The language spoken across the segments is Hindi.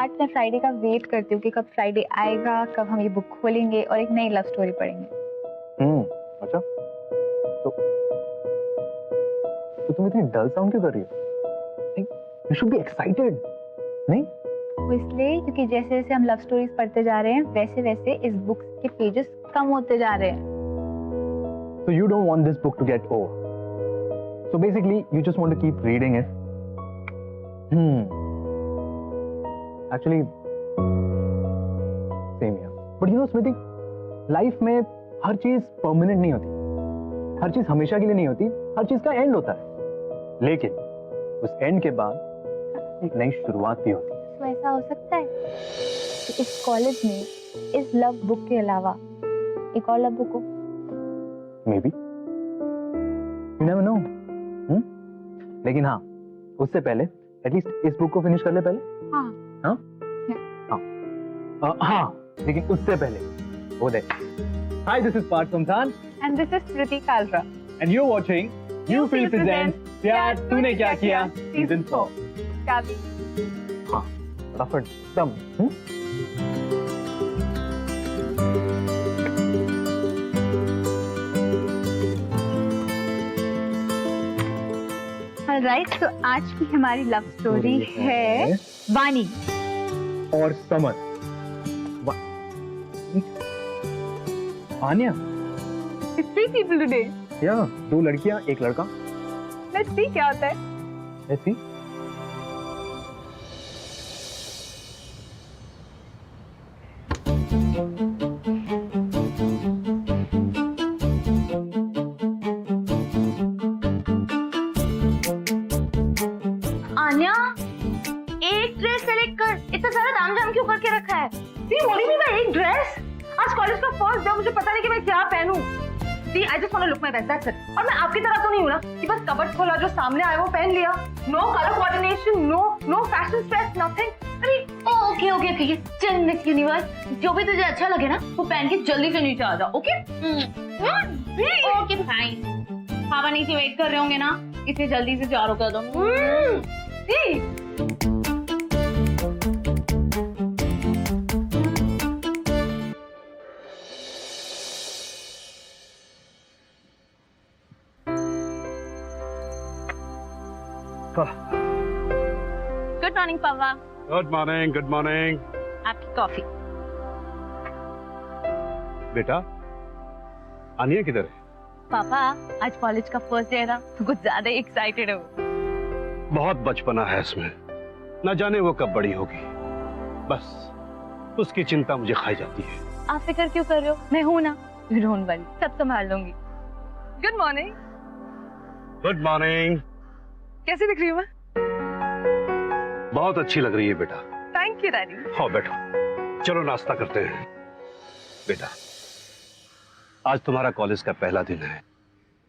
पार्ट मैं फ्राइडे का वेट करती हूँ कि कब फ्राइडे आएगा, कब हम ये बुक खोलेंगे और एक नई लव स्टोरी पढ़ेंगे। अच्छा तो तुम इतनी डल साउंड क्यों कर रही हो? You should be excited, नहीं? वो इसलिए क्योंकि जैसे जैसे हम लव स्टोरीज पढ़ते जा रहे हैं वैसे वैसे इस बुक के पेजेस कम होते जा रहे हैं। So you don't want this book to get over. So basically, you just want to keep reading it. Actually, same here. But you know, Smriti, life में हर चीज परमानेंट नहीं होती, हर चीज हमेशा के लिए नहीं होती, हर चीज का एंड होता है। लेकिन उस एंड के बाद एक नई शुरुआत भी होती है। तो ऐसा हो सकता है कि इस कॉलेज में इस लव बुक के अलावा एक और लव बुक हो। Maybe. You never know. लेकिन हाँ, उससे पहले एटलीस्ट इस बुक को फिनिश कर ले पहले। हाँ। हाँ? हाँ, लेकिन उससे पहले वो देख। Hi, this is Parth Somthan. And this is Smriti Kalra. And you're watching You Feel Presents प्यार तूने क्या किया Season 4. काफी। हाँ, फटाफट दम। Alright, तो आज की हमारी लव स्टोरी है वानी और summer. Anya. It's 3 people today. या 2 लड़कियां 1 लड़का। Let's see क्या होता है। Let's see. आन्या, एक ड्रेस सेलेक्ट कर। इतना सारा तामझाम क्यों करके रखा है? एक ड्रेस? आज कॉलेज का फर्स्ट डे, मुझे पता नहीं कि मैं क्या पहनूं। I just want to look my best, that's it. और मैं आपकी तरह तो नहीं हूँ ना कि बस कबर्ड खोला, जो सामने आया वो पहन लिया। No color coordination, no fashion stress, nothing. अरे ओके, चल मिस यूनिवर्स, जो भी तुझे अच्छा लगे ना वो पहन के जल्दी से नीचे आ जा, ओके? Okay fine. पापा नीचे वेट कर रहे होंगे ना, इसलिए जल्दी से चारों कर दो। गुड मॉर्निंग पापा। Good morning. आपकी कॉफी। बेटा, आनिया किधर है? पापा, आज कॉलेज का फर्स्ट डे है ना, तो कुछ ज्यादा एक्साइटेड हो। बहुत बचपना है इसमें, न जाने वो कब बड़ी होगी। बस उसकी चिंता मुझे खाई जाती है। आप फिक्र क्यों कर रहे हो? मैं हूं ना, डोंट वरी, सब संभाल लूंगी। Good morning. Good morning. कैसी दिख रही हूँ मैं? बहुत अच्छी लग रही है बेटा। Thank you daddy. हाँ बैठो, चलो नाश्ता करते हैं। बेटा, आज तुम्हारा कॉलेज का पहला दिन है।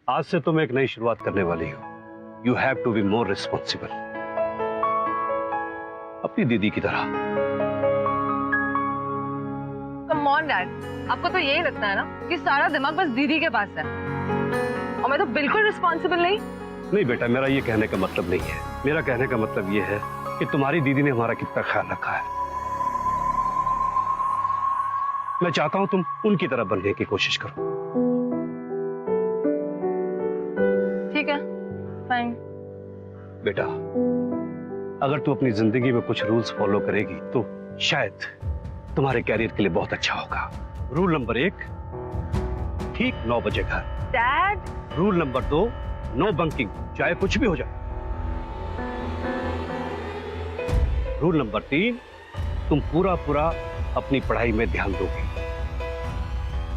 आज से तुम एक नई शुरुआत करने वाली हो। You have to be more responsible, अपनी दीदी की तरह। कम ऑन डैड, आपको तो यही लगता है ना कि सारा दिमाग बस दीदी के पास है, और मैं तो बिल्कुल रिस्पॉन्सिबल नहीं। नहीं बेटा, मेरा ये कहने का मतलब नहीं है। मेरा कहने का मतलब ये है कि तुम्हारी दीदी ने हमारा कितना ख्याल रखा है। मैं चाहता हूं तुम उनकी तरह बनने की कोशिश करो। ठीक है, फाइन। बेटा, अगर तू अपनी जिंदगी में कुछ रूल्स फॉलो करेगी तो शायद तुम्हारे कैरियर के लिए बहुत अच्छा होगा। रूल नंबर 1, ठीक 9 बजे घर। Dad. Rule number 2, no bunking, चाहे कुछ भी हो जाए। रूल नंबर 3, तुम पूरा अपनी पढ़ाई में ध्यान दोगे।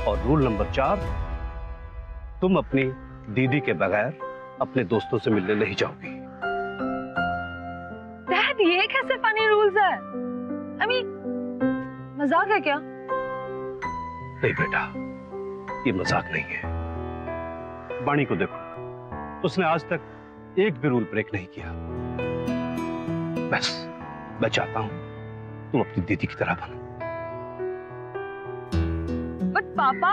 और रूल नंबर 4, तुम अपनी दीदी के बगैर अपने दोस्तों से मिलने नहीं जाओगी। डैड, ये कैसे फनी रूल्स है? I mean, मजाक है क्या? नहीं बेटा, ये मजाक नहीं है। बाणी को देखो, उसने आज तक एक भी रूल ब्रेक नहीं किया। बस मैं चाहता हूं तुम अपनी दीदी की तरह बनो। बट पापा,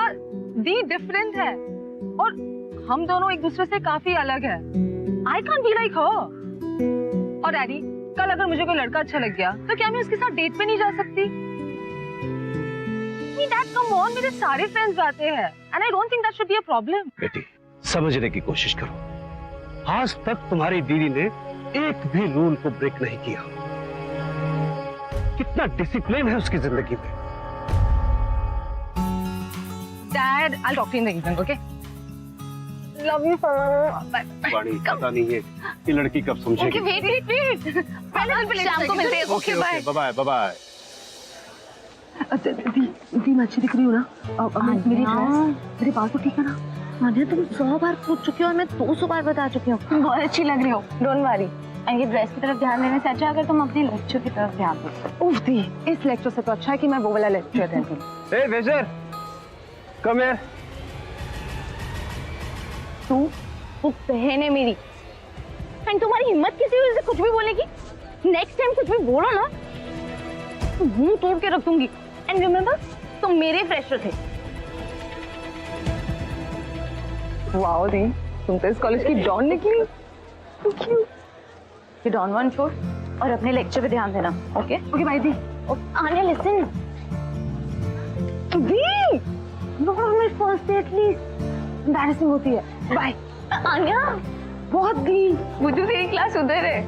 दी डिफरेंट है और हम दोनों एक दूसरे से काफी अलग है। आई कांट बी लाइक हर। और डैडी, कल अगर मुझे कोई लड़का अच्छा लग गया तो क्या मैं उसके साथ डेट पे नहीं जा सकती? Dad, come on, मेरे सारे फ्रेंड्स जाते हैं and I don't think that should be a problem. बेटी समझने की कोशिश करो। आज तक तुम्हारी दीदी ने एक भी रूल को ब्रेक नहीं किया। कितना डिसिप्लिन है उसकी जिंदगी में। Dad, I'll talk to you in the evening, okay? Love you, sir. Bye. वाणी पता नहीं है कि लड़की कब समझेगी। Okay, wait. पहले शाम को मिलते हैं। Okay, bye. बाय। दी मैं अच्छी दिख रही हूँ ना? मेरी ड्रेस, मेरे बाल तो ठीक है ना? आन्या, तुम 100 बार पूछ चुकी हो और मैं 200 बार बता चुकी हूँ। तुम बहुत अच्छी लग रही हो। Don't worry. ये ड्रेस की तरफ ध्यान देने से अच्छा अगर तुम अपने लेक्चर की तरफ ध्यान दो। उफ दी, इस लेक्चर से तो अच्छा है कि मैं वो वाला लेक्चर अटेंड करूँ। Hey, Vijay, come here. तू वो बहन है मेरी, एंड तुम्हारी हिम्मत किसी वजह से कुछ भी बोलने की? नेक्स्ट टाइम कुछ भी बोलो ना तो मुंह तोड़ के रख दूंगी। एंड रिमेंबर, तुम मेरे फ्रेशर थे। वाओ दी, तुम तो इस कॉलेज की डॉन निकली। ये डॉन वन छोड़ और अपने लेक्चर पे ध्यान देना। ओके ओके बाय दी। आन्या, लिसन। दी, no my first day at least embarrassing होती है। बाय। आन्या, बहुत दी, मुझे तेरी क्लास उधर है।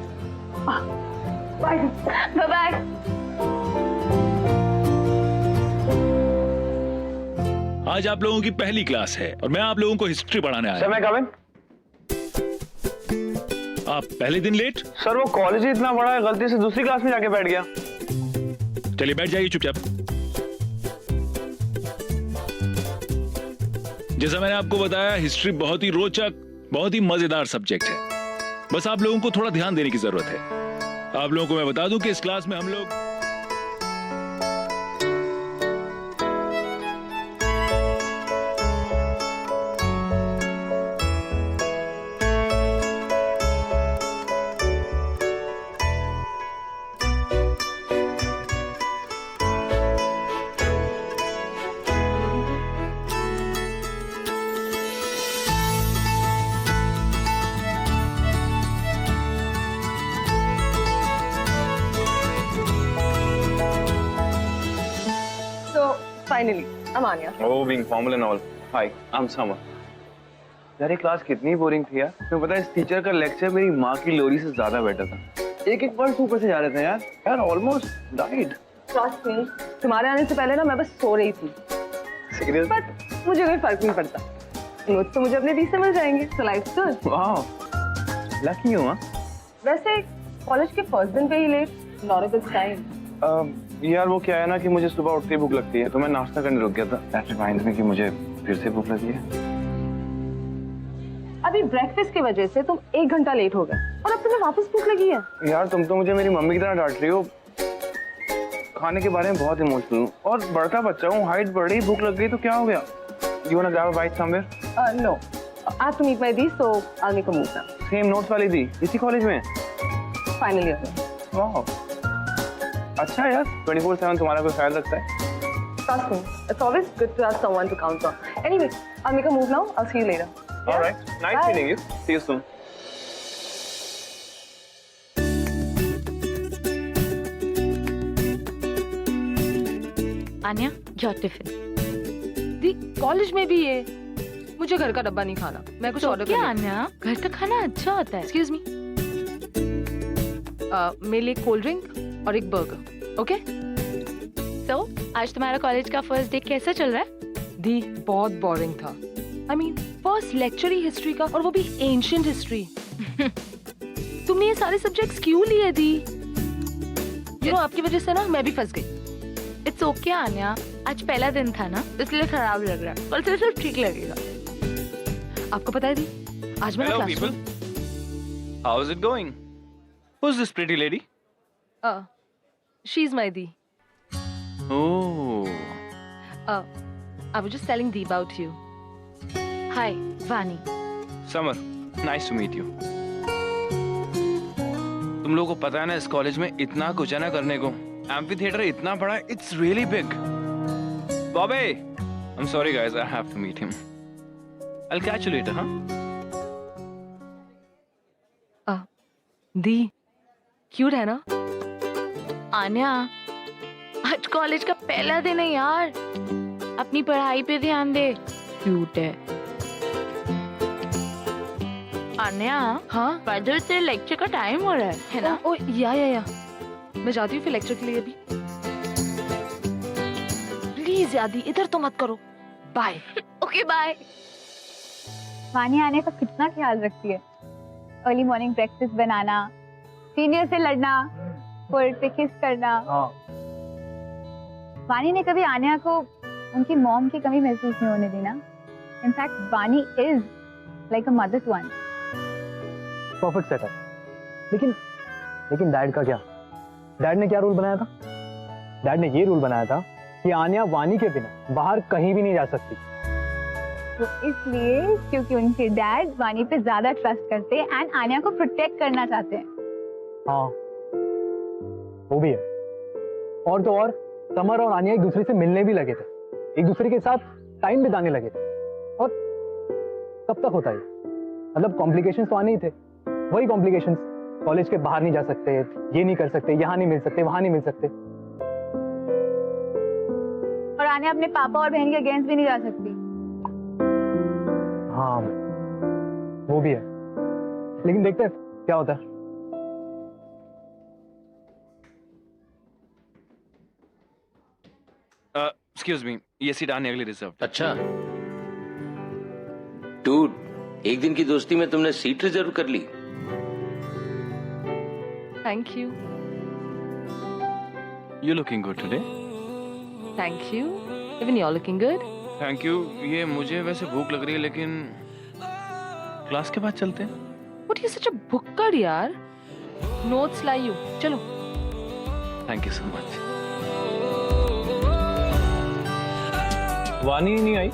Bye bye bye. आज आप लोगों की पहली क्लास है और मैं आप लोगों को हिस्ट्री पढ़ाने आया सर, मैं कम इन? आप पहले दिन लेट। सर, वो कॉलेज ही इतना बड़ा है, गलती से दूसरी क्लास में जाके बैठ गया। चलिए बैठ जाइए चुपचाप। जैसा मैंने आपको बताया, हिस्ट्री बहुत ही रोचक, बहुत ही मजेदार सब्जेक्ट है। बस आप लोगों को थोड़ा ध्यान देने की जरूरत है। आप लोगों को मैं बता दूं कि इस क्लास में हम लोग finally I'm Anya. Oh, being formal and all. Hi, I'm Samar. यार ये क्लास कितनी बोरिंग थी यार। तुम्हें पता है इस टीचर का लेक्चर मेरी माँ की लोरी से ज्यादा बेटर था। एक वर्ड ऊपर से जा रहे थे यार ऑलमोस्ट डाइड। Trust me, तुम्हारे आने से पहले ना मैं बस सो रही थी। सीरियस? बट मुझे कोई फर्क नहीं पड़ता। नोट्स तो मुझे अपने दी से मिल जाएंगे। So life's good. वाह, लकी हूँ। वैसे कॉलेज के फर्स्ट दिन पे ही late, not a good sign. यार वो क्या है ना कि मुझे सुबह उठते ही भूख लगती है, तो मैं नाश्ता करने रुक गया था। दैट रिमाइंड्स मी कि मुझे फिर से भूख लगी है। अभी ब्रेकफास्ट की वजह से तुम 1 घंटा लेट हो गए और अब तुम्हें वापस भूख लगी है। यार तुम तो मुझे मेरी मम्मी की तरह डांट रही हो। खाने के बारे में बहुत इमोशनल हूँ और बड़का बच्चा हूँ, हाइट बढ़ रही, भूख लग गई तो क्या हो गया? You wanna grab a bite somewhere? No, I have to meet my the, so I'll make a move now. Same notes वाली दी, इसी कॉलेज में? Finally, वाह, अच्छा यार, 24/7 तुम्हारा कोई ख्याल रखता है? trust me, it's always good to have someone to count on. Anyway, I'll make a move now. I'll see you later. All right, nice Bye. meeting you. See you soon. Aanya, your tiffin. दी, कॉलेज में भी ये मुझे घर का डब्बा नहीं खाना, मैं कुछ ऑर्डर क्या आन्या, घर का खाना अच्छा होता है। एक्सक्यूज मी, मेरे लिए कोल्ड ड्रिंक और एक बर्गर, ओके? तो आज तुम्हारा कॉलेज का फर्स्ट डे कैसा चल रहा है? दी, बहुत बोरिंग था। I mean, first lecture he history का और वो भी एंशिएंट हिस्ट्री। तुमने ये सारे सब्जेक्ट्स क्यों लिए दी? You know, आपकी वजह से ना मैं भी फंस गई। इट्स ओके आन्या, आज पहला दिन था ना, इसलिए खराब लग रहा है, कल से सब ठीक लगेगा। आपको पता है दी, आज मेरा Hello, class people. How's it going? Who's this pretty lady? She is my the. Oh, I was just telling Dee about you. हाय, वानी। Summer. Nice to meet you. तुम लोगों को पता है ना, इस कॉलेज में इतना कुछ है ना करने को। एम्फी थिएटर इतना बड़ा है, it's really big. Bobby, I'm sorry guys, I have to meet him. I'll catch you later, huh? The, cute है ना? आन्या, आज कॉलेज का पहला दिन है यार, अपनी पढ़ाई पे ध्यान दे। क्यूट है। आन्या, हाँ फादर तेरे लेक्चर का टाइम हो रहा है ना? ओ या मैं जाती हूँ फिर लेक्चर के लिए अभी। प्लीज यादी इधर तो मत करो। बाय। Okay bye. वानी आने का कितना ख्याल रखती है। अर्ली मॉर्निंग ब्रेकफास्ट बनाना, सीनियर से लड़ना, फोrehead पे किस करना। वानी ने कभी आन्या को उनकी मॉम की कमी महसूस नहीं होने दी ना। In fact Vani is like a mother to Aanya. Perfect setup. लेकिन डैड का क्या? डैड ने क्या रूल बनाया था? डैड ने ये रूल बनाया था कि आन्या वानी के बिना बाहर कहीं भी नहीं जा सकती। तो इसलिए क्योंकि उनके डैड वानी पे ज्यादा ट्रस्ट करते हैं एंड आन्या को प्रोटेक्ट करना चाहते हैं। हाँ वो भी है। और तो और समर और आन्या एक दूसरे से मिलने भी लगे थे, एक दूसरे के साथ टाइम बिताने लगे थे। और कब तक होता है? मतलब कॉम्प्लिकेशंस तो आने ही थे, वही कॉम्प्लिकेशंस। कॉलेज के बाहर नहीं जा सकते, ये नहीं कर सकते, यहाँ नहीं मिल सकते, वहां नहीं मिल सकते। और आन्या अपने पापा और बहन के अगेंस्ट भी नहीं जा सकती। हाँ वो भी है, लेकिन देखते हैं क्या होता है। एक्सक्यूज मी, ये सीट आने अगली रिजर्व। अच्छा डूड, एक दिन की दोस्ती में तुमने सीट रिजर्व कर ली। Thank you. You looking good today. Thank you. Even you are looking good. Thank you. ये मुझे वैसे भूख लग रही है, लेकिन क्लास के बाद चलते हैं। व्हाट यू सच अ बुक्कड़ यार। नोट्स लाई यू, चलो। Thank you so much. वानी नहीं आई?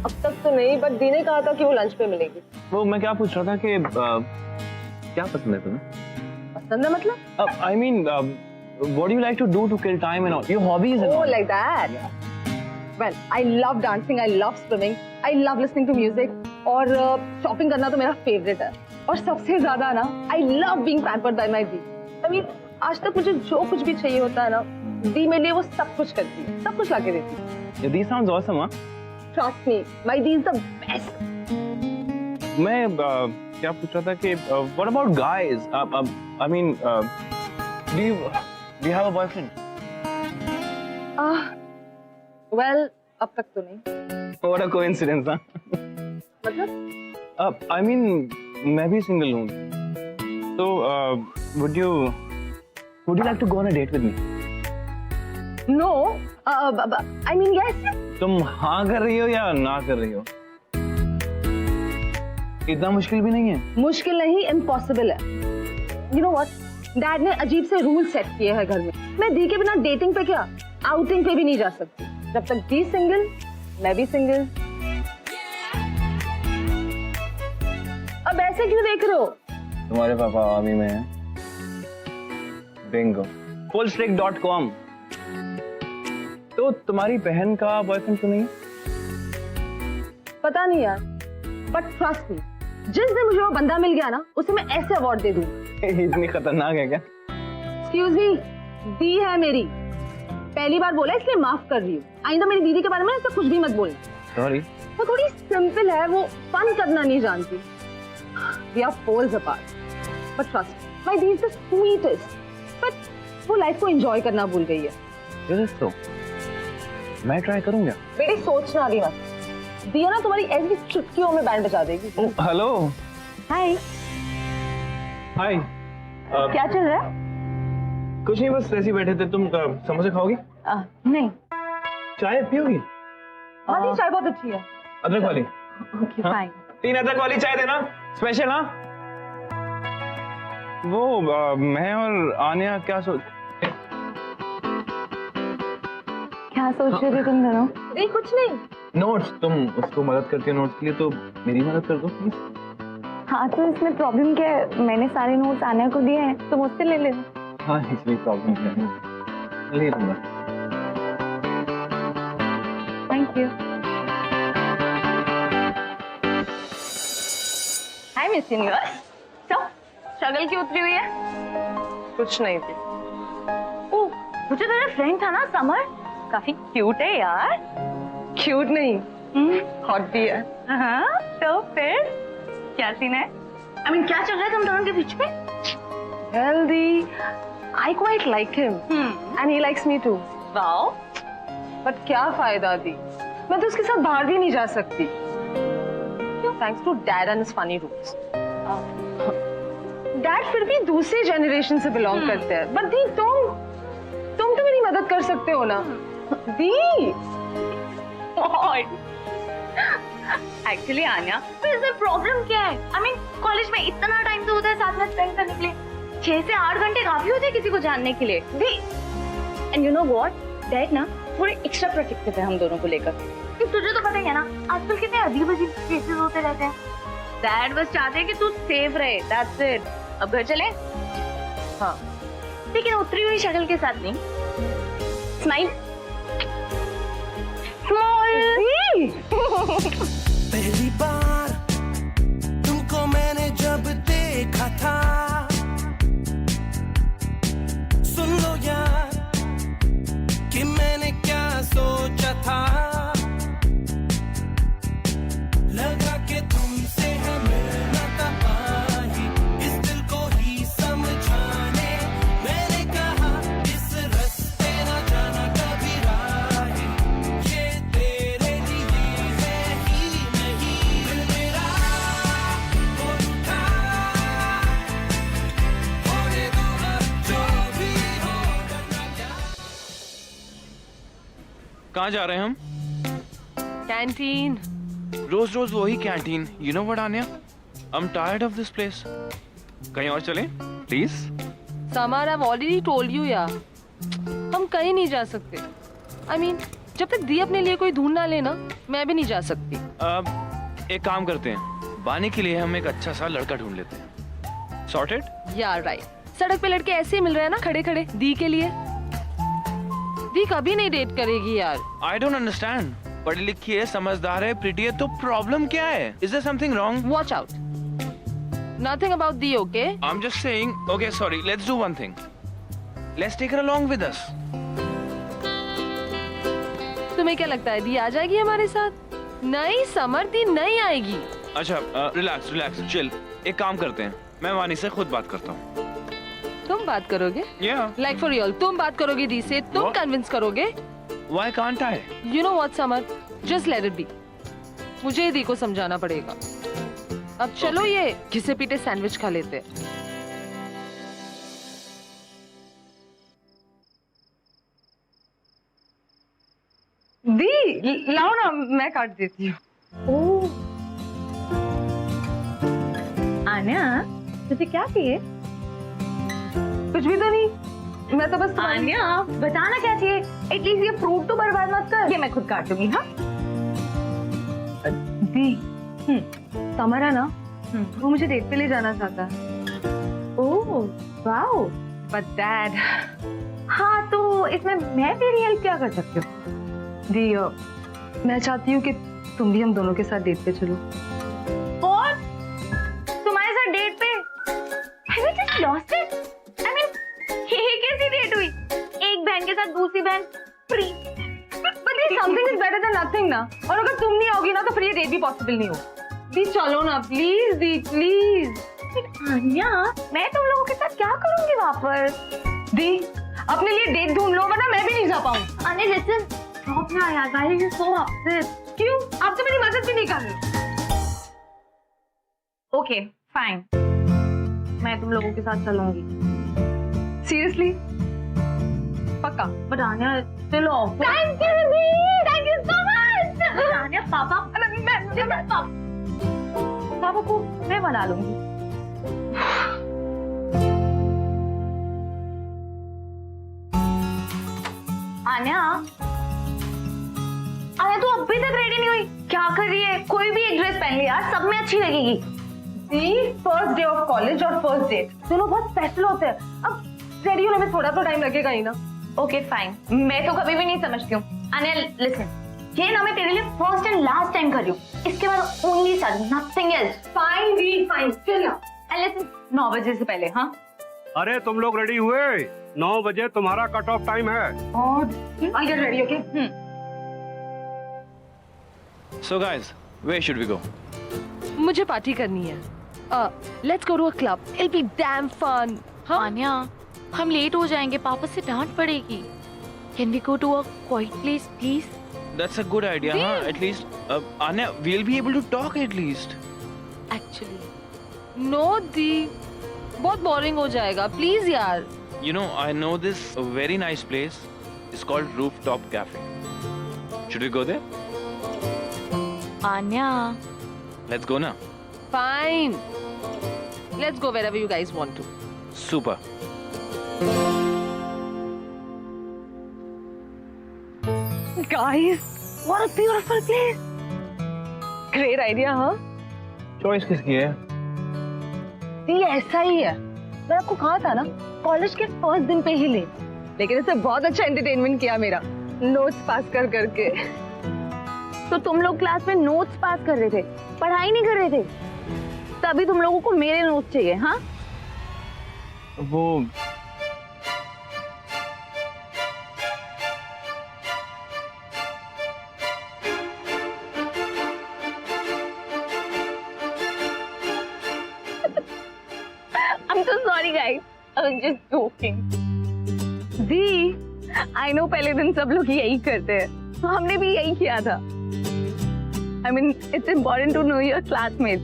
अब तक तो नहीं, बट दी ने कहा था कि वो लंच पे मिलेगी। वो मैं क्या पूछ रहा था कि क्या पसंद है तुम्हें? पसंद है मतलब? I mean, what do you like to do to kill time and all? Your hobbies and Oh, all. like that. Well, I love dancing, I love swimming, I love listening to music, और शॉपिंग करना तो मेरा फेवरेट है। और सबसे ज्यादा ना, I love being pampered by my the. I mean, आज तक मुझे जो कुछ भी चाहिए होता है ना, दी मेरे लिए वो सब कुछ करती है, सब कुछ लाके देती है। Yeah, these sounds awesome, huh? Trust me, my the is the best. मैं क्या पूछ रहा था कि what about guys? I mean, do you have a boyfriend? Well, अब तक तो नहीं। What a coincidence, huh? मतलब? I mean, मैं भी single हूँ। So, would you like to go on a date with me? No, I mean yes. तुम हाँ कर रही हो या ना कर रही हो? इतना मुश्किल भी नहीं है। मुश्किल नहीं, इम्पॉसिबल है। You know what? डैड ने अजीब से रूल सेट किए हैं घर में। मैं दी के बिना डेटिंग पे क्या, आउटिंग पे भी नहीं जा सकती। जब तक दी सिंगल, मैं भी सिंगल। अब ऐसे क्यों देख रहे हो? तुम्हारे पापा आर्मी में हैं। बिंगो। fullstreak.com। तो तुम्हारी बहन का बॉयफ्रेंड तो नहीं? पता नहीं यार, बट ट्रस्ट मी, जिस दिन मुझे वो बंदा मिल गया ना, उसे मैं ऐसे अवार्ड दे दूंगी। इतनी खतरनाक है क्या? एक्सक्यूज मी, दी है मेरी। पहली बार बोला इसलिए माफ कर रही हूँ। आइंदा मेरी दीदी के बारे में ऐसा कुछ भी मत बोलना। सॉरी। वो थोड़ी सिंपल है, वो फन करना नहीं जानती। We are poles apart, but trust me, my Dee is the sweetest. But वो लाइफ को एंजॉय करना भूल गई है। तो मैं ट्राई करूंगा। बेटी सोचना भी मत, दिया ना तुम्हारी ऐसी चुटकियों में बैंड बजा देगी। हेलो। हाय। हाय। क्या चल रहा है? कुछ नहीं, बस ऐसे ही बैठे थे। तुम समोसे खाओगी? नहीं। चाय पियोगी? हाँ दी, चाय बहुत अच्छी है। अदरक वाली? Okay fine. 3 अदरक वाली चाय देना, स्पेशल। हाँ वो मैं और आन्या क्या सोच रहे थे तुम दोनों? नहीं कुछ नहीं। नोट्स, तुम उसको मदद करती हो नोट्स के लिए, तो मेरी मदद कर दो प्लीज। हाँ तो इसमें प्रॉब्लम क्या है? मैंने सारे नोट्स आन्या को दिए हैं, तुम उससे ले लेना। हाँ इसमें प्रॉब्लम क्या है, ले लूंगा। Thank you. Hi miss universe. So, शक्ल क्यों उतरी हुई है? कुछ नहीं थी। ओह, वो जो तेरा फ्रेंड था ना समर, काफी क्यूट है यार। क्यूट नहीं, हॉट भी है। हाँ, तो फिर क्या सीन है? I mean, क्या चल रहा है तुम दोनों के बीच में? Healthy. I quite like him, and he likes me too. Wow, But क्या फायदा दी? मैं तो उसके साथ बाहर भी नहीं जा सकती। Thanks to Dad and his funny rules. Dad फिर भी दूसरे जनरेशन से बिलोंग करते हैं। But दी तुम तो मेरी मदद कर सकते हो ना? दी एक्चुअली आन्या, तो इसमें प्रॉब्लम क्या है? I mean, कॉलेज में इतना टाइम तो होता है साथ में स्पेंड करने के लिए। 6 से 8 घंटे काफी होते हैं किसी को जानने के लिए। दी, and you know what? Dad ना थोड़े एक्स्ट्रा प्रोटेक्टिव है हम दोनों को लेकर। तुझे तो पता ही है ना, आजकल कितने अजीब-अजीब केसेस होते रहते हैं। डैड बस चाहते हैं कि तू सेफ रहे, दैट्स इट। अब घर चले? हाँ। लेकिन उतरी हुई शक्ल के साथ नहीं। Smile, smile. पहली बार तुमको मैंने जब देखा था, सुन लो यार कि मैंने क्या सोचा था, लगा कि तुमसे है मिलना तबाही, इस दिल को ही समझाने मैंने कहा इस रास्ते ना जाना कभी राही, ये तेरे लिए है ही नहीं, दिल मेरा वो उठा, होने दो अब जो भी हो करना क्या। कहाँ जा रहे हैं हम? कैंटीन। रोज रोज वही canteen. You know what Aanya, I am tired of this place. कहीं और चलें please? Samar, I already told you यार, हम कहीं नहीं जा सकते। I mean, जब तक दी अपने लिए कोई ढूंढ ना लेना, मैं भी नहीं जा सकती। अब एक काम करते हैं, बानी के लिए हम एक अच्छा सा लड़का ढूंढ लेते हैं। सॉर्टेड? यार राइट, सड़क पे लड़के ऐसे ही मिल रहे हैं ना खड़े खड़े दी के लिए। दी कभी नहीं डेट करेगी यार। I don't understand. पढ़ी लिखी है, समझदार है, प्रिटी है, तो प्रॉब्लम क्या है? Is there something wrong? Watch out, nothing about दी, okay? I am just saying, okay sorry, let's do one thing, let's take her along with us. तुम्हें क्या लगता है दी आ जाएगी हमारे साथ? नहीं समर, दी नहीं आएगी। अच्छा रिलैक्स रिलैक्स चिल। एक काम करते हैं, मैं वानी से खुद बात करता हूँ। तुम बात करोगे? Yeah. लाइक फॉर रियल तुम बात करोगे दी से? तुम What? कन्विंस करोगे? Why can't I? You know what summer, just let it be. मुझे दी को समझाना पड़ेगा। अब चलो ये घिसे पीटे सैंडविच खा लेते हैं। दी लाओ ना, मैं काट देती हूँ। आन्या, तुझे क्या चाहिए? कुछ भी तो नहीं, मैं तो बस आन्या, बताना क्या चाहिए? एटलीस्ट ये फ्रूट तो बर्बाद मत कर। ये मैं खुद काट दूंगी। हाँ दी, समर है ना, वो मुझे डेट पे ले जाना चाहता है। Oh wow, but dad. हाँ तो इसमें मैं तेरी हेल्प क्या कर सकती हूँ? दी, मैं चाहती हूँ कि तुम भी हम दोनों के साथ डेट पे चलो। और तुम्हारे साथ डेट पे? Have you just lost it? I mean, ये कैसी डेट हुई? एक बहन के साथ दूसरी बहन free. But something is better than nothing ना। और अगर तुम नहीं आओगी ना तो फिर ये डेट भी पॉसिबल नहीं हो। दी चलो ना प्लीज, दी प्लीज। आन्या, मैं तुम लोगों के साथ क्या करूंगी वापस? दी, अपने लिए डेट ढूंढ लो वरना मैं भी नहीं जा पाऊँ। आन्या लिसन, स्टॉप ना यार, why are you so upset? क्यों? आप तो मेरी मदद भी नहीं कर रहे। Okay, fine. मैं तुम लोगों के साथ चलूंगी। सीरियसली? पक्का? But Aanya, still awkward. Thank you, Dee. Thank you so much. Aanya, पापा को मैं मना लूंगी। आन्या, आन्या तू अभी तक रेडी नहीं हुई? क्या कर रही है? कोई भी एक ड्रेस पहन ले यार, सब में अच्छी लगेगी। फर्स्ट डे ऑफ कॉलेज और फर्स्ट डेट दोनों बहुत स्पेशल होते हैं। अब रेडी होने में थोड़ा तो टाइम लगेगा ही ना। ओके फाइन, मैं तो कभी भी नहीं समझती हूँ। आन्या लिसन, ये ना मैं तेरे लिए फर्स्ट एंड लास्ट टाइम कर रही हूँ। इसके बाद only son, nothing else. Fine दी, फाइन, चल ना। लिसन 9 बजे से पहले, हाँ? अरे तुम लोग रेडी हुए? 9 बजे तुम्हारा कट ऑफ टाइम है। और I'll get ready, okay? So guys, where should we go? मुझे पार्टी करनी है. Let's go to a club. It'll be damn fun. हाँ? आन्या, हम लेट हो जाएंगे, पापा से डांट पड़ेगी. Can we go to a quiet place, please? That's a good idea, huh? At least, Anya, we'll be able to talk at least. Actually, No, दी. बहुत boring हो जाएगा. Please यार. You know, I know this very nice place. It's called Rooftop Cafe. Should we go there? Aanya, Let's go now. Fine. Let's go wherever you guys want to. Super. Guys, what a beautiful place. Great idea, huh? Choice किसकी है? दी ऐसा ही है. मैंने आपको कहा था ना, कॉलेज के फर्स्ट दिन पे ही ले. लेकिन इससे बहुत अच्छा एंटरटेनमेंट किया मेरा. नोट्स पास कर करके. तो तुम लोग क्लास में नोट्स पास कर रहे थे, पढ़ाई नहीं कर रहे थे, तभी तुम लोगों को मेरे नोट्स चाहिए, हाँ? वो I'm so sorry guys, I was just joking. The, I know पहले दिन सब लोग यही करते हैं, हमने भी यही किया था. I mean, it's important to know your classmates.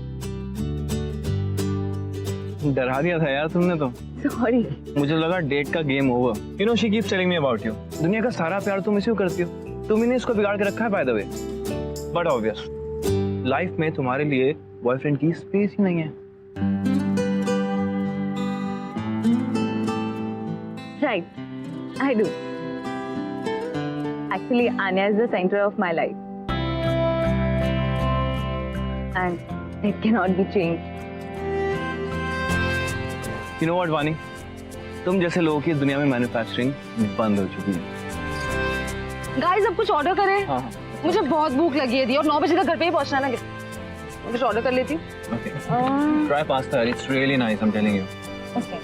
डरा दिया था यार तुमने तो. Sorry. मुझे लगा डेट का game over. You know she keeps telling me about you. दुनिया का सारा प्यार तुम इसी को करती हो. तुम ही ने इसको बिगाड़ के रखा है by the way. But obvious life में तुम्हारे लिए बॉयफ्रेंड की स्पेस ही नहीं है. Right, I do. Actually, Anya is the center of my life. And it cannot be changed. You know what वानी, तुम जैसे लोगों की दुनिया में मैन्युफैक्चरिंग बंद हो चुकी है. Guys, अब कुछ ऑर्डर करें? हाँ हाँ. मुझे बहुत भूख लगी है दी और 9 बजे तक घर पे ही पहुंचना है ना. कुछ ऑर्डर कर लेती हूँ. Okay. Try pasta. It's really nice. I'm telling you. Okay.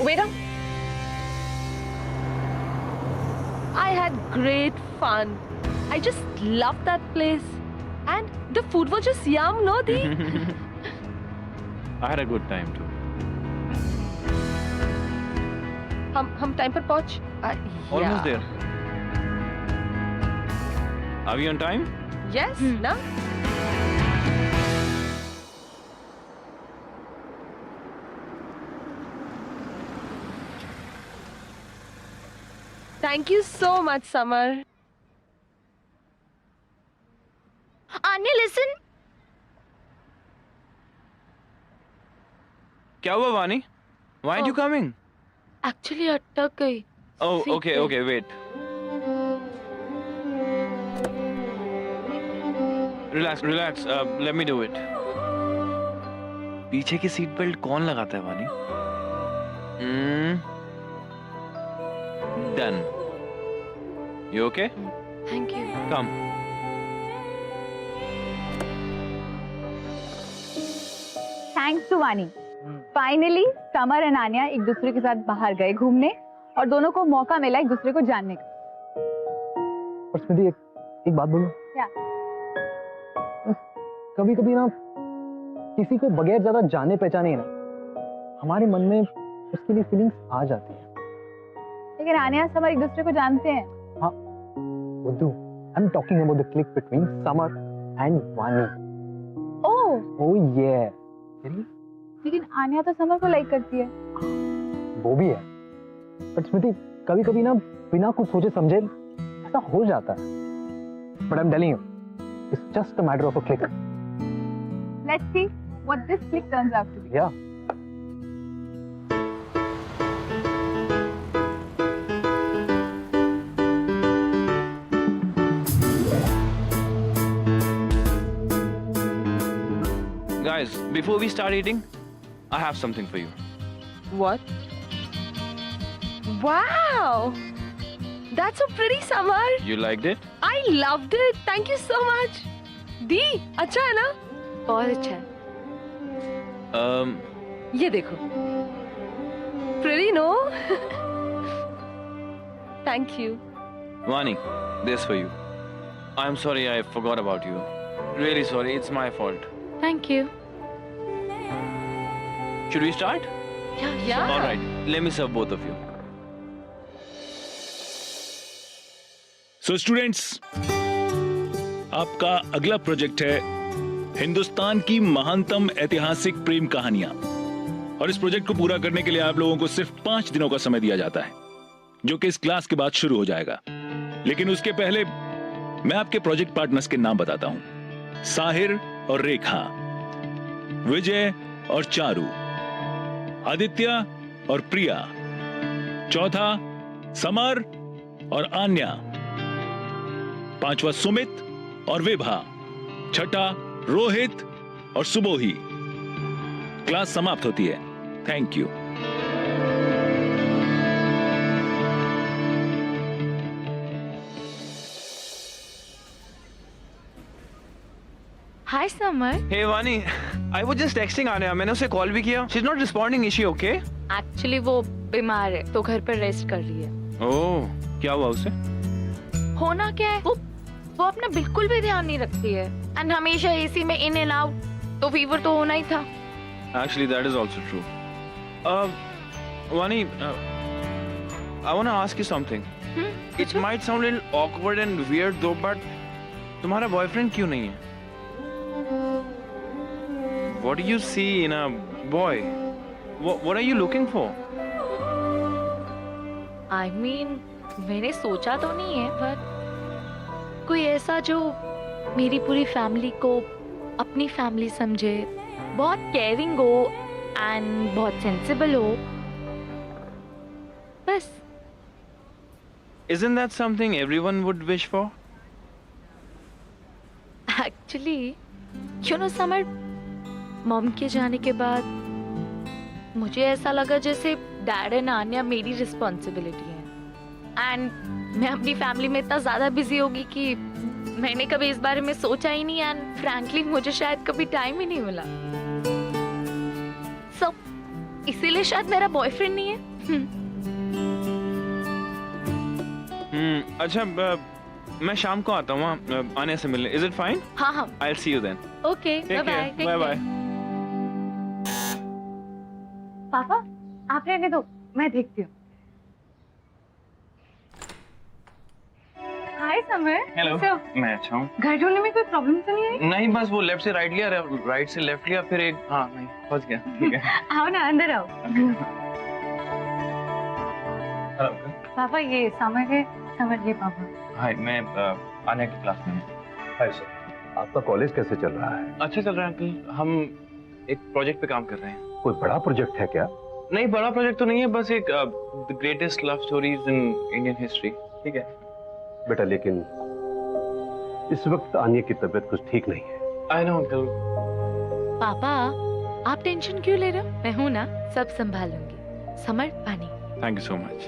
Waiter. I had great fun. I just loved that place. And the food was just yum, no, Di? I had a good time too. हम टाइम पर पहुंच. Almost there. Are we on time? Yes, ना? Thank you so much, Summer. Anya, listen. क्या हुआ वानी? Why aren't you coming? Actually, अटक गई. Oh, Seat okay, पे. okay, wait. Relax, relax. Let me do it. पीछे की सीट बेल्ट कौन लगाता है वानी? Done. You okay? Thank you. Come. Thanks to Vani. Finally, summer और आन्या एक दूसरे के साथ बाहर गए घूमने और दोनों को मौका मिला एक दूसरे को जानने का. और स्मृति एक बात बोलूं? क्या? कभी कभी ना किसी को बगैर ज्यादा जाने पहचाने ना हमारे मन में उसके लिए फीलिंग्स आ जाती हैं. लेकिन आन्या समर एक दूसरे को जानते हैं. हाँ, बुद्धू, I am talking about the click between summer and वानी. ओह, ओह ये. लेकिन आन्या तो समर को लाइक करती है. वो भी है. बट स्मृति कभी कभी ना बिना कुछ सोचे समझे ऐसा हो जाता है. But I am telling you, it's just a matter of a click. Let's see what this click turns out to be. या Guys, before we start eating, I have something for you. What? Wow! That's so pretty, Summer. You liked it? I loved it. Thank you so much. दी, अच्छा है ना? बहुत अच्छा है. ये देखो, pretty no? Thank you. Vani, this for you. I'm sorry I forgot about you. Really sorry, it's my fault. Thank you. Should we start? या All right, let me serve both of you. So students, आपका अगला प्रोजेक्ट है हिंदुस्तान की महानतम ऐतिहासिक प्रेम कहानियां। और इस प्रोजेक्ट को पूरा करने के लिए आप लोगों को सिर्फ 5 दिनों का समय दिया जाता है, जो कि इस क्लास के बाद शुरू हो जाएगा। लेकिन उसके पहले मैं आपके प्रोजेक्ट पार्टनर्स के नाम बताता हूं। साहिर और रेखा, विजय और चारू, आदित्य और प्रिया, चौथा समर और आन्या, पांचवा सुमित और विभा, छठा रोहित और सुबोही। क्लास समाप्त होती है। Thank you. Hi summer. Hey Vani, I was just texting Anya. मैंने उसे कॉल भी किया. She's not responding. Is she okay? Actually वो बीमार है तो घर पर रेस्ट कर रही है। Oh, क्या हुआ उसे? होना क्या है, वो अपना बिल्कुल भी ध्यान नहीं रखती है एंड हमेशा एसी में इन एंड आउट, तो फीवर तो होना ही था। Actually, that is also true. Vani, I want to ask you something. It might sound a little awkward and weird though, but तुम्हारा बॉयफ्रेंड क्यों नहीं है? What do you see in a boy? What are you looking for? I mean, मैंने सोचा तो नहीं है, पर कोई ऐसा जो मेरी पूरी फैमिली को अपनी फैमिली समझे, बहुत केयरिंग हो एंड बहुत सेंसिबल हो, बस। Isn't that something everyone would wish for? Actually you know summer, mom के जाने के बाद मुझे ऐसा लगा जैसे डैड एंड आन्या मेरी रिस्पॉन्सिबिलिटी है एंड मैं अपनी फैमिली में इतना ज्यादा बिजी होगी कि मैंने कभी इस बारे में सोचा ही नहीं एंड फ्रैंकली मुझे शायद कभी टाइम ही नहीं मिला। सो इसीलिए शायद मेरा बॉयफ्रेंड नहीं है। अच्छा, मैं शाम को आता हूँ आने से मिलने. Is it fine? हाँ हाँ। I'll see you then. Okay, bye bye. Bye bye. पापा आप रहने दो, मैं देखती हूँ। हाय समर। हेलो। So, मैं अच्छा हूँ। घर ढूंढने में कोई प्रॉब्लम तो नहीं आई? नहीं, बस वो लेफ्ट से राइट लिया, राइट से लेफ्ट लिया, फिर एक हाँ नहीं फंस गया। ठीक है। आओ ना, अंदर आओ। पापा ये समर है, समर ये पापा। हाय, मैं आन्या की क्लास में हूँ। हाय सर, आपका कॉलेज कैसे चल रहा है? अच्छा चल रहा है अंकल। हम एक प्रोजेक्ट पे काम कर रहे हैं। कोई बड़ा प्रोजेक्ट है क्या? नहीं, बड़ा प्रोजेक्ट तो नहीं है, बस एक the greatest love stories in Indian history. ठीक है बेटा, लेकिन इस वक्त आन्या की तबीयत कुछ ठीक नहीं है। I know uncle. पापा आप टेंशन क्यों ले रहे हो? मैं हूँ ना, सब संभालूंगी। समर, पानी। Thank you so much.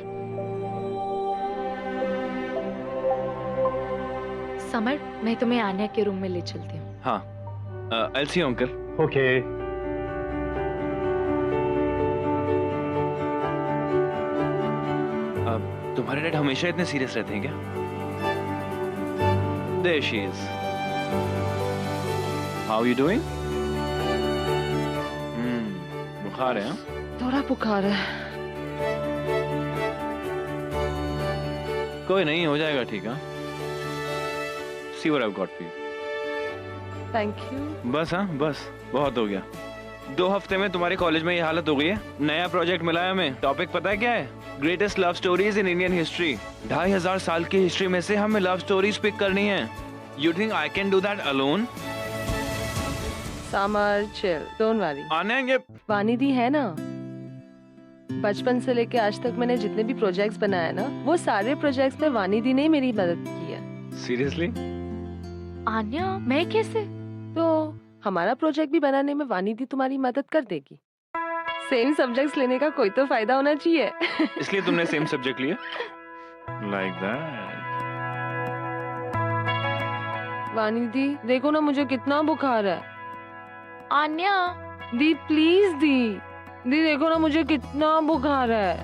Summer, मैं तुम्हें आन्या के रूम में ले चलती हूँ। हाँ, I'll see you uncle. Okay. तुम्हारे डैड हमेशा इतने सीरियस रहते हैं क्या? There she is. How are you doing? बुखार है? हाँ? थोड़ा बुखार है। कोई नहीं, हो जाएगा ठीक है। See what I've got for you. Thank you. बस हाँ, बस बहुत हो गया। 2 हफ्ते में तुम्हारे कॉलेज में ये हालत हो गई है। नया प्रोजेक्ट मिला है हमें। टॉपिक पता है क्या है? Greatest love stories in Indian history. 2500 साल की हिस्ट्री में से हमें लव स्टोरीज पिक करनी है। You think I can do that alone? Summer chill, don't worry. आने ये वानी दी है ना, बचपन से लेके आज तक मैंने जितने भी प्रोजेक्ट्स बनाए ना, वो सारे प्रोजेक्ट्स में वानी दी ने मेरी मदद की है। सीरियसली? आन्या, मैं कैसे? तो हमारा प्रोजेक्ट भी बनाने में वानी दी तुम्हारी मदद कर देगी। सेम सब्जेक्ट्स लेने का कोई तो फायदा होना चाहिए। इसलिए तुमने सेम सब्जेक्ट लिया? Like that. वानी दी देखो ना, मुझे कितना बुखार है। आन्या, दी प्लीज दी। दी देखो ना मुझे कितना बुखार है,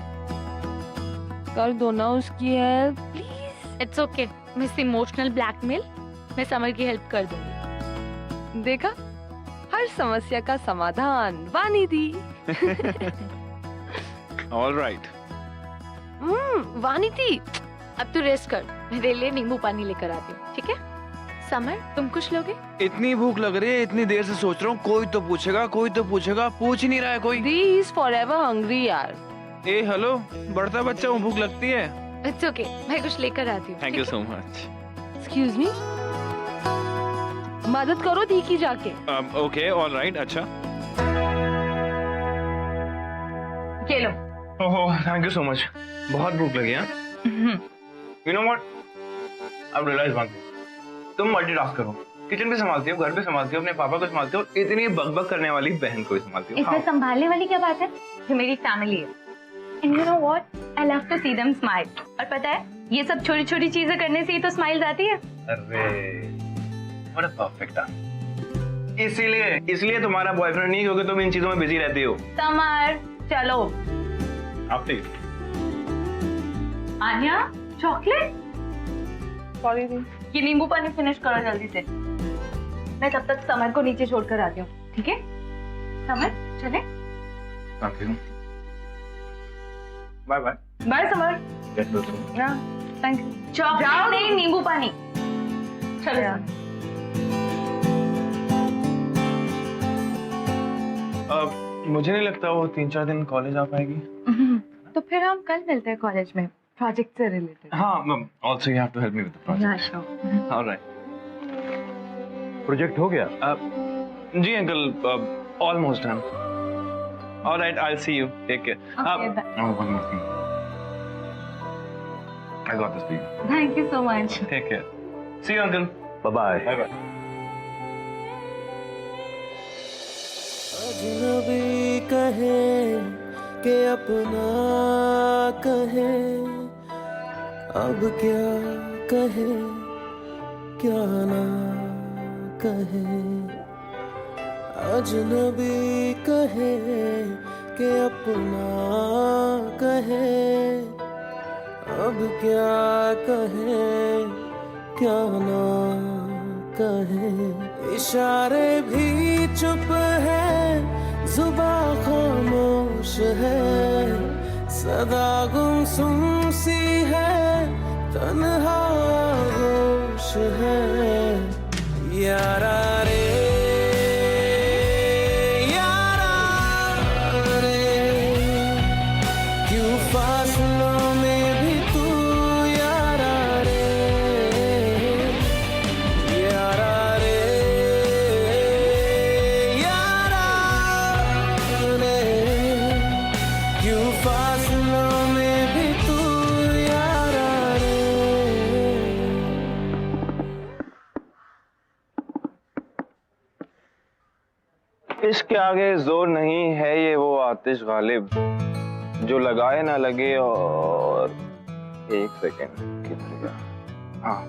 कर दो ना उसकी help please. It's okay, miss emotional blackmail, मैं समर की हेल्प कर दूंगी। देखा, हर समस्या का समाधान वानी दी। All right. वानी दी। अब तू रेस्ट कर, मैं तेरे लिए नींबू पानी लेकर आती हूँ, ठीक है? समर, तुम कुछ लोगे? इतनी भूख लग रही है, इतनी देर से सोच रहा हूँ, कोई तो पूछेगा, पूछ ही नहीं रहा है कोई। दी इज फॉरएवर हंग्री यार। ए हेलो, बढ़ता बच्चा हूँ, भूख लगती है। इट्स ओके, मैं कुछ लेकर आती हूँ। Thank you so much. Excuse me, मदद करो दी की जाके। Okay all right. अच्छा ये लो। Oh thank you so much, बहुत भूख लगी है। यू नो व्हाट, अब रियलाइज वन थिंग, तुम मल्टीटास्क करो, किचन भी संभालती हो, घर भी संभालती हो, अपने पापा को संभालती हो, इतनी बकबक करने वाली बहन को भी संभालती हो। इसमें संभालने वाली क्या बात है? ये मेरी फैमिली है। And you know what, I love to see them smile. और पता है, ये सब छोटी छोटी चीजें करने से ही तो स्माइल्स आती है। अरे व्हाट अ परफेक्ट आंसर। इसीलिए तुम्हारा बॉयफ्रेंड नहीं, क्योंकि तुम इन चीजों में बिजी रहती हो। समर चलो। आप प्लीज। आन्या, चॉकलेट? सॉरी दी। ये नींबू पानी फिनिश करो जल्दी से, मैं तब तक समर को नीचे छोड़कर आती हूँ, ठीक है? समर चले। Thank you, bye bye. Bye Samar. Get well soon. Thank you. Chocolate नहीं, नींबू पानी। चलो यार। मुझे नहीं लगता वो 3-4 दिन कॉलेज आ पाएगी। तो फिर हम कल मिलते हैं कॉलेज में, प्रोजेक्ट से रिलेटेड। हाँ, also you have to help me with the project. Alright. Project हो गया? जी uncle, almost done. Alright, I will see you, take care. Okay, bye. One more thing, I got this for you. Thank you so much. Take care, see you uncle. Bye bye. Bye bye. अजनबी कहे कि अपना कहे, अब क्या कहे क्या ना कहे। अजनबी कहे कि अपना कहे, अब क्या कहे क्या ना कहे। इशारे भी चुप है, जुबां खामोश है, सदा गुमसुम सी है, तन्हा होश है। यारा रे यारा रे, क्यों फासलों में भी तू यारा रे। यारा रे यारा रे, क्यों फासलों में भी तू यारा रे। इश्क के आगे जोर नहीं है, ये वो आतिश गालिब जो लगाए ना लगे। और एक सेकेंड, किधर गया? हाँ,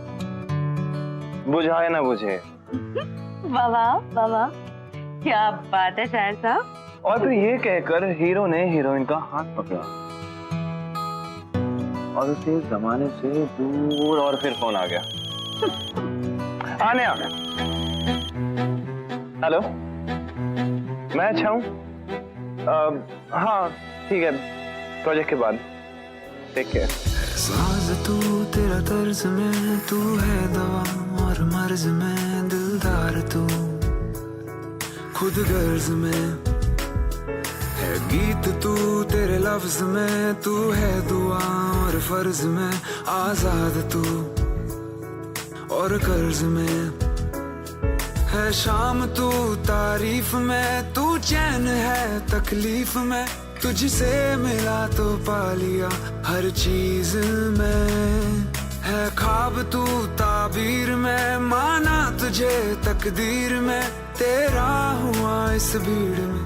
बुझाए ना बुझे। वाह, क्या बात है शायर साहब। और फिर ये कहकर हीरो ने हीरोइन का हाथ पकड़ा और उसे जमाने से दूर, और फिर फोन आ गया। आने हेलो, मैं अच्छा हूँ। हाँ ठीक है, प्रोजेक्ट के बाद, टेक केयर। साज तू तेरा तर्ज में, तू है दवा और मर्ज में, दिलदार तू खुद गर्ज में है, गीत तू तेरे लफ्ज में, तू है दुआ और फर्ज में, आजाद तू और कर्ज में है, शाम तू तारीफ में, तू चैन है तकलीफ में, तुझसे मिला तो पा लिया हर चीज में, है ख्वाब तू ताबीर में, माना तुझे तकदीर में, तेरा हुआ इस भीड़ में